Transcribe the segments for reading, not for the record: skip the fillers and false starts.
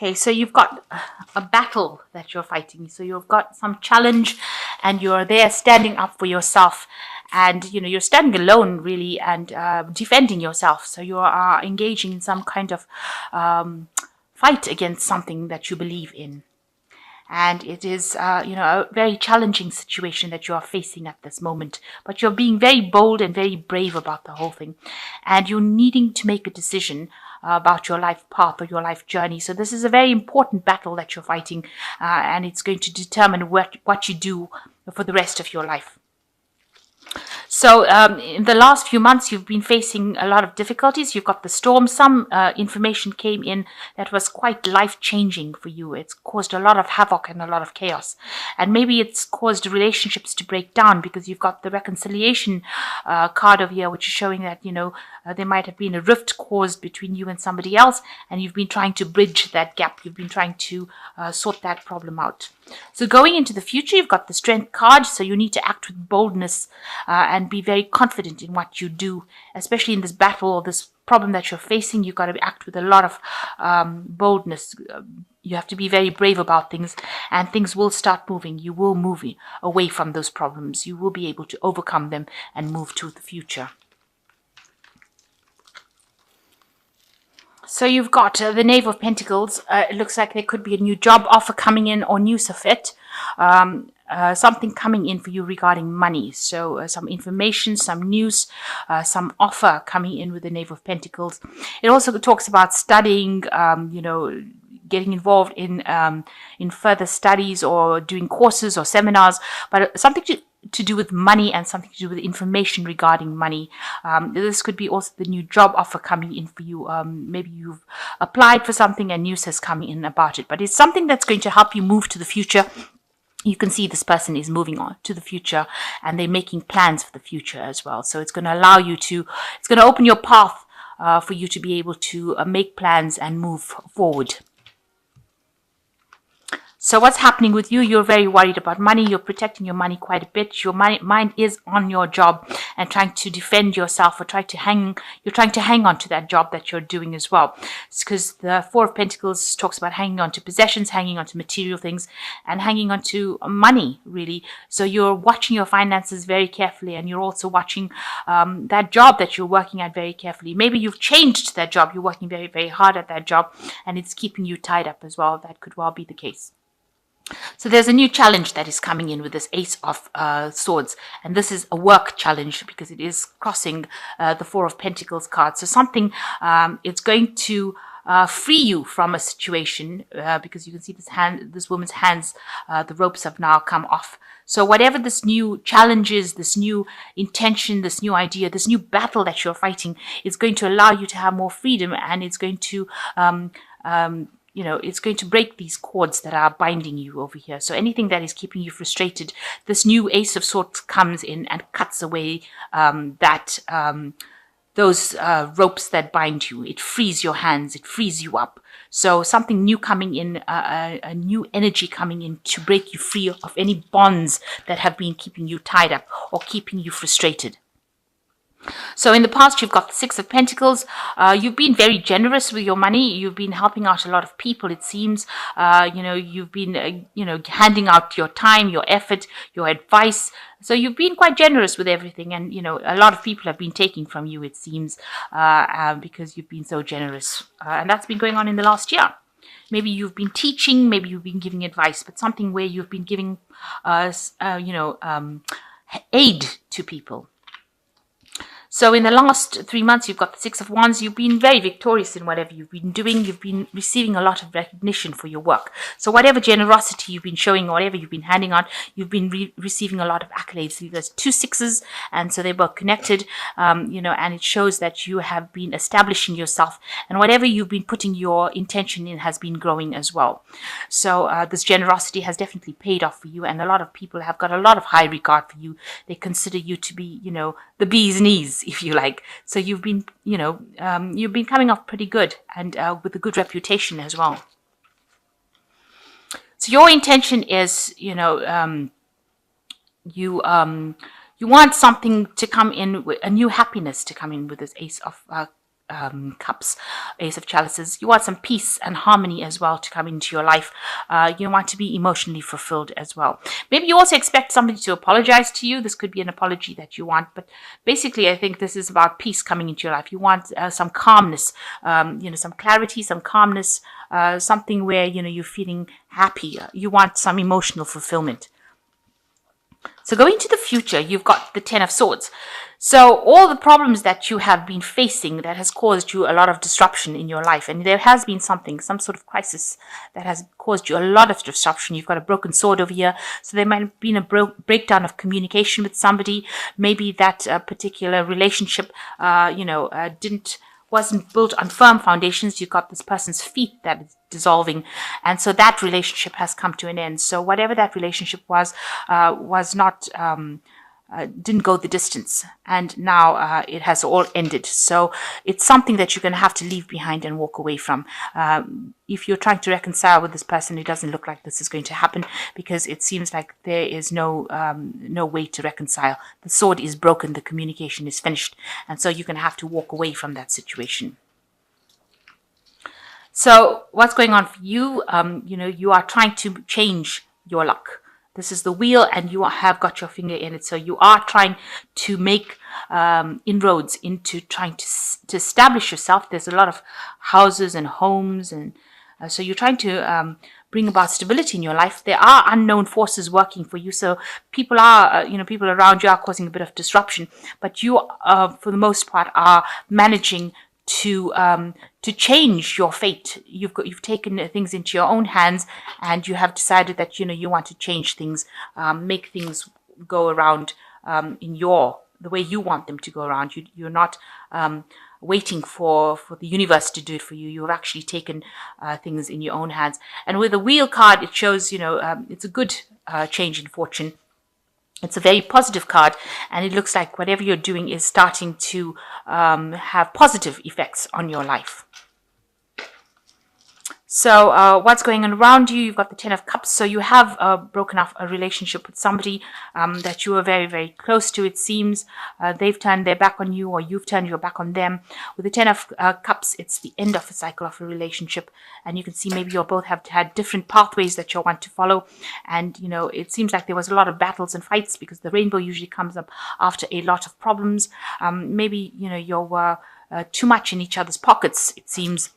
Okay, so you've got a battle that you're fighting. So you've got some challenge and you're there standing up for yourself. And, you're standing alone really and defending yourself. So you are engaging in some kind of fight against something that you believe in. And it is, a very challenging situation that you are facing at this moment. But you're being very bold and very brave about the whole thing. And you're needing to make a decision about your life path or your life journey. So this is a very important battle that you're fighting. And it's going to determine what you do for the rest of your life. So in the last few months, you've been facing a lot of difficulties. You've got the storm. Some information came in that was quite life-changing for you. It's caused a lot of havoc and a lot of chaos. And maybe it's caused relationships to break down because you've got the reconciliation card over here, which is showing that, there might have been a rift caused between you and somebody else, and you've been trying to bridge that gap. You've been trying to sort that problem out. So going into the future, you've got the strength card, so you need to act with boldness and be very confident in what you do, especially in this battle or this problem that you're facing. You've got to act with a lot of boldness. You have to be very brave about things, and things will start moving. You will move away from those problems. You will be able to overcome them and move to the future. So you've got the Knave of Pentacles. It looks like there could be a new job offer coming in or news of it. Something coming in for you regarding money. So some information, some news, some offer coming in with the Knave of Pentacles. It also talks about studying, getting involved in further studies or doing courses or seminars, but something to do with money and something to do with information regarding money. This could be also the new job offer coming in for you. Maybe you've applied for something and news has come in about it, but it's something that's going to help you move to the future. You can see this person is moving on to the future and they're making plans for the future as well. So it's going to allow you to, it's going to open your path for you to be able to make plans and move forward. So what's happening with you? You're very worried about money. You're protecting your money quite a bit. Your mind is on your job and trying to defend yourself, or you're trying to hang on to that job that you're doing as well. It's because the Four of Pentacles talks about hanging on to possessions, hanging on to material things, and hanging on to money, really. So you're watching your finances very carefully, and you're also watching that job that you're working at very carefully. Maybe you've changed that job. You're working very, very hard at that job, and it's keeping you tied up as well. That could well be the case. So there's a new challenge that is coming in with this Ace of Swords. And this is a work challenge because it is crossing the Four of Pentacles card. So something, it's going to free you from a situation because you can see this woman's hands, the ropes have now come off. So whatever this new challenge is, this new intention, this new idea, this new battle that you're fighting, is going to allow you to have more freedom, and it's going to it's going to break these cords that are binding you over here. So anything that is keeping you frustrated, this new Ace of Swords comes in and cuts away those ropes that bind you. It frees your hands. It frees you up. So something new coming in, a new energy coming in to break you free of any bonds that have been keeping you tied up or keeping you frustrated. So in the past, you've got the Six of Pentacles. You've been very generous with your money. You've been helping out a lot of people, it seems. You've been, handing out your time, your effort, your advice. So you've been quite generous with everything. And, a lot of people have been taking from you, it seems, because you've been so generous. And that's been going on in the last year. Maybe you've been teaching, maybe you've been giving advice, but something where you've been giving, aid to people. So in the last 3 months, you've got the Six of Wands. You've been very victorious in whatever you've been doing. You've been receiving a lot of recognition for your work. So whatever generosity you've been showing, or whatever you've been handing out, you've been receiving a lot of accolades. There's 2 sixes, and so they're both connected, and it shows that you have been establishing yourself, and whatever you've been putting your intention in has been growing as well. So this generosity has definitely paid off for you, and a lot of people have got a lot of high regard for you. They consider you to be, the bee's knees, if you like. So you've been, you've been coming off pretty good, and with a good reputation as well. So your intention is, you want something to come in, a new happiness to come in with this Ace of Cups, Ace of Chalices. You want some peace and harmony as well to come into your life. You want to be emotionally fulfilled as well. Maybe you also expect somebody to apologize to you. This could be an apology that you want, but basically I think this is about peace coming into your life. You want some calmness, some clarity, some calmness, something where, you're feeling happy. You want some emotional fulfillment. So going to the future, you've got the Ten of Swords. So all the problems that you have been facing that has caused you a lot of disruption in your life, and there has been some sort of crisis that has caused you a lot of disruption. You've got a broken sword over here. So there might have been a breakdown of communication with somebody. Maybe that particular relationship, wasn't built on firm foundations. You've got this person's feet that is dissolving, and so that relationship has come to an end. So whatever that relationship was not didn't go the distance, and now it has all ended. So it's something that you're going to have to leave behind and walk away from. If you're trying to reconcile with this person, it doesn't look like this is going to happen, because it seems like there is no way to reconcile. The sword is broken, the communication is finished, and so you're going to have to walk away from that situation. So what's going on for you? You are trying to change your luck. This is the wheel, and you have got your finger in it. So you are trying to make inroads into trying to establish yourself. There's a lot of houses and homes, and so you're trying to bring about stability in your life. There are unknown forces working for you. So people are, people around you are causing a bit of disruption, but you, for the most part, are managing to change your fate. You've taken things into your own hands, and you have decided that you want to change things, make things go around in the way you want them to go around. You're not waiting for the universe to do it for you. You've actually taken things in your own hands. And with the wheel card, it shows it's a good change in fortune. It's a very positive card, and it looks like whatever you're doing is starting to have positive effects on your life. So what's going on around you? You've got the Ten of Cups. So you have broken off a relationship with somebody that you were very, very close to, it seems. They've turned their back on you, or you've turned your back on them. With the Ten of Cups, it's the end of a cycle of a relationship. And you can see maybe you both have had different pathways that you want to follow. And, it seems like there was a lot of battles and fights, because the rainbow usually comes up after a lot of problems. Maybe, you were too much in each other's pockets, it seems.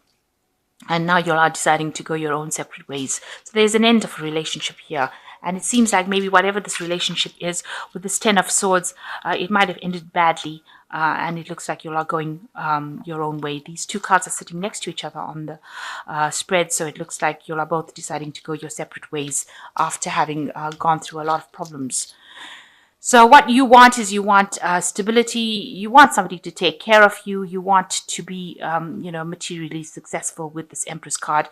And now you are deciding to go your own separate ways. So there's an end of a relationship here. And it seems like maybe whatever this relationship is, with this Ten of Swords, it might have ended badly. And it looks like you are going your own way. These two cards are sitting next to each other on the spread. So it looks like you are both deciding to go your separate ways after having gone through a lot of problems. So what you want is stability. You want somebody to take care of you. You want to be, materially successful with this Empress card.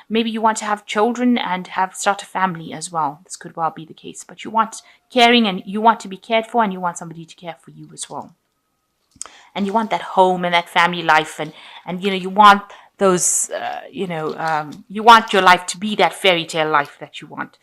Maybe you want to have children and start a family as well. This could well be the case. But you want caring, and you want to be cared for, and you want somebody to care for you as well. And you want that home and that family life, and you want those, you want your life to be that fairy tale life that you want.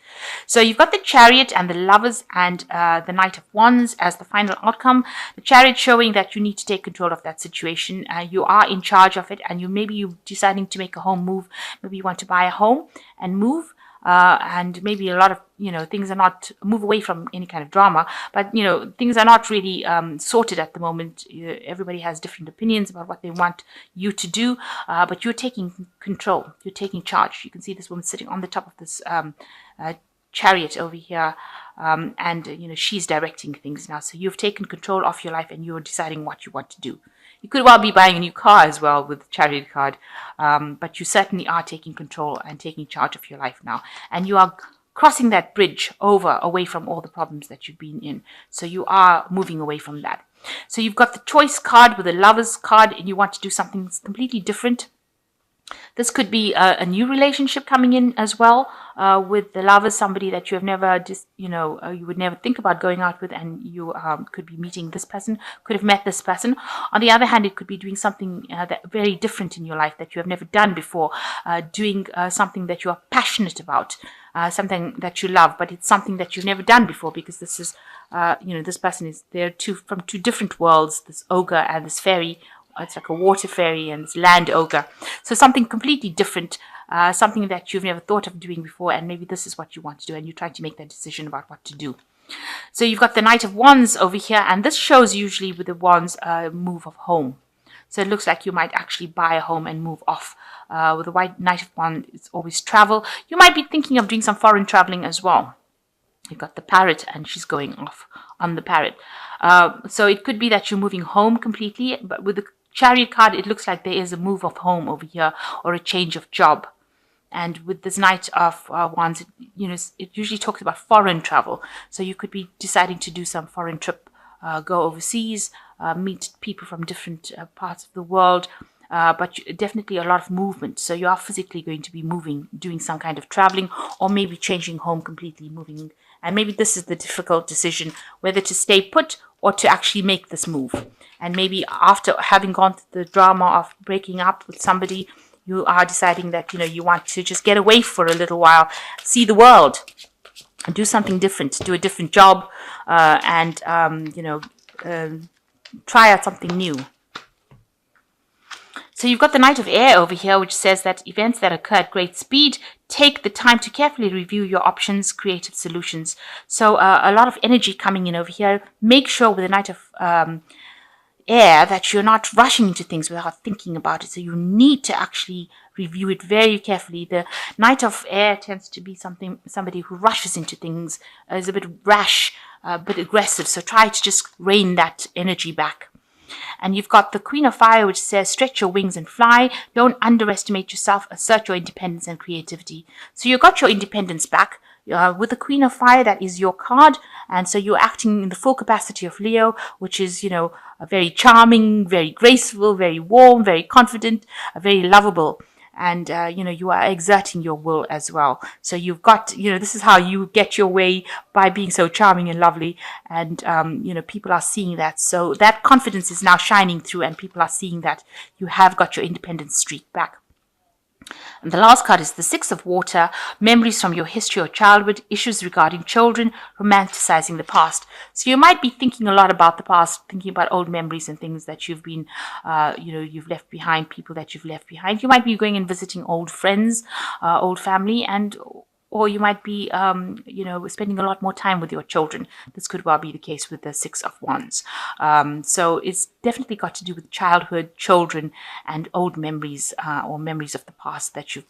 So you've got the Chariot and the Lovers and the Knight of Wands as the final outcome. The Chariot showing that you need to take control of that situation. You are in charge of it, and maybe you're deciding to make a home move. Maybe you want to buy a home and move. And maybe a lot of, things are not, move away from any kind of drama, but, things are not really sorted at the moment. Everybody has different opinions about what they want you to do, but you're taking control, you're taking charge. You can see this woman sitting on the top of this chariot over here, and, she's directing things now. So you've taken control of your life, and you're deciding what you want to do. You could well be buying a new car as well with the Chariot card, but you certainly are taking control and taking charge of your life now. And you are crossing that bridge away from all the problems that you've been in. So you are moving away from that. So you've got the Choice card with the Lovers card, and you want to do something completely different. This could be a new relationship coming in as well, with the Lovers, somebody that you have never you would never think about going out with, and you could be meeting this person, could have met this person. On the other hand, it could be doing something that very different in your life that you have never done before, doing something that you are passionate about, something that you love, but it's something that you've never done before, because this is, this person is there from two different worlds, this ogre and this fairy it's like a water fairy, and it's land ogre. So something completely different, something that you've never thought of doing before, and maybe this is what you want to do, and you're trying to make that decision about what to do. So you've got the Knight of Wands over here, and this shows usually with the Wands move of home. So it looks like you might actually buy a home and move off. With the White Knight of Wands, it's always travel. You might be thinking of doing some foreign traveling as well. You've got the Parrot, and she's going off on the Parrot. So it could be that you're moving home completely, but with the Chariot card, it looks like there is a move of home over here, or a change of job. And with this Knight of Wands, it usually talks about foreign travel. So you could be deciding to do some foreign trip, go overseas, meet people from different parts of the world, but definitely a lot of movement. So you are physically going to be moving, doing some kind of traveling, or maybe changing home completely, moving. And maybe this is the difficult decision, whether to stay put or to actually make this move. And maybe after having gone through the drama of breaking up with somebody, you are deciding that, you want to just get away for a little while, see the world, and do something different, do a different job, and try out something new. So you've got the Knight of Air over here, which says that events that occur at great speed, take the time to carefully review your options, creative solutions. So a lot of energy coming in over here. Make sure with the Knight of Air that you're not rushing into things without thinking about it. So you need to actually review it very carefully. The Knight of Air tends to be somebody who rushes into things, is a bit rash, a bit aggressive. So try to just rein that energy back. And you've got the Queen of Fire, which says, stretch your wings and fly. Don't underestimate yourself. Assert your independence and creativity. So you got your independence back. With the Queen of Fire, that is your card. And so you're acting in the full capacity of Leo, which is, very charming, very graceful, very warm, very confident, very lovable. And, you are exerting your will as well. So you've got, this is how you get your way, by being so charming and lovely. And, people are seeing that. So that confidence is now shining through, and people are seeing that you have got your independence streak back. And the last card is the Six of Water, memories from your history or childhood, issues regarding children, romanticizing the past. So you might be thinking a lot about the past, thinking about old memories and things that you've been, you've left behind, people that you've left behind. You might be going and visiting old friends, old family, or you might be, spending a lot more time with your children. This could well be the case with the Six of Wands. So it's definitely got to do with childhood, children, and old memories, or memories of the past that you've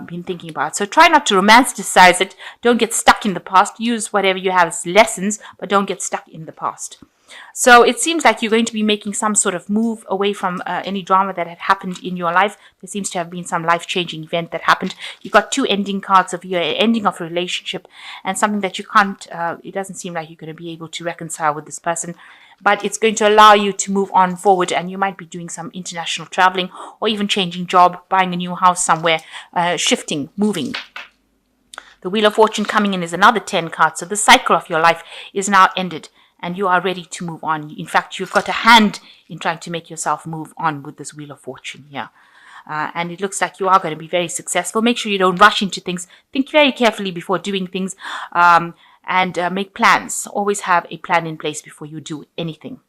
been thinking about. So try not to romanticize it. Don't get stuck in the past. Use whatever you have as lessons, but don't get stuck in the past. So it seems like you're going to be making some sort of move away from any drama that had happened in your life. There seems to have been some life-changing event that happened. You've got two ending cards of your ending of a relationship, and something that you can't, it doesn't seem like you're going to be able to reconcile with this person. But it's going to allow you to move on forward, and you might be doing some international traveling, or even changing job, buying a new house somewhere, shifting, moving. The Wheel of Fortune coming in is another 10 cards. So the cycle of your life is now ended, and you are ready to move on. In fact, you've got a hand in trying to make yourself move on with this Wheel of Fortune here. And it looks like you are going to be very successful. Make sure you don't rush into things. Think very carefully before doing things, and make plans. Always have a plan in place before you do anything.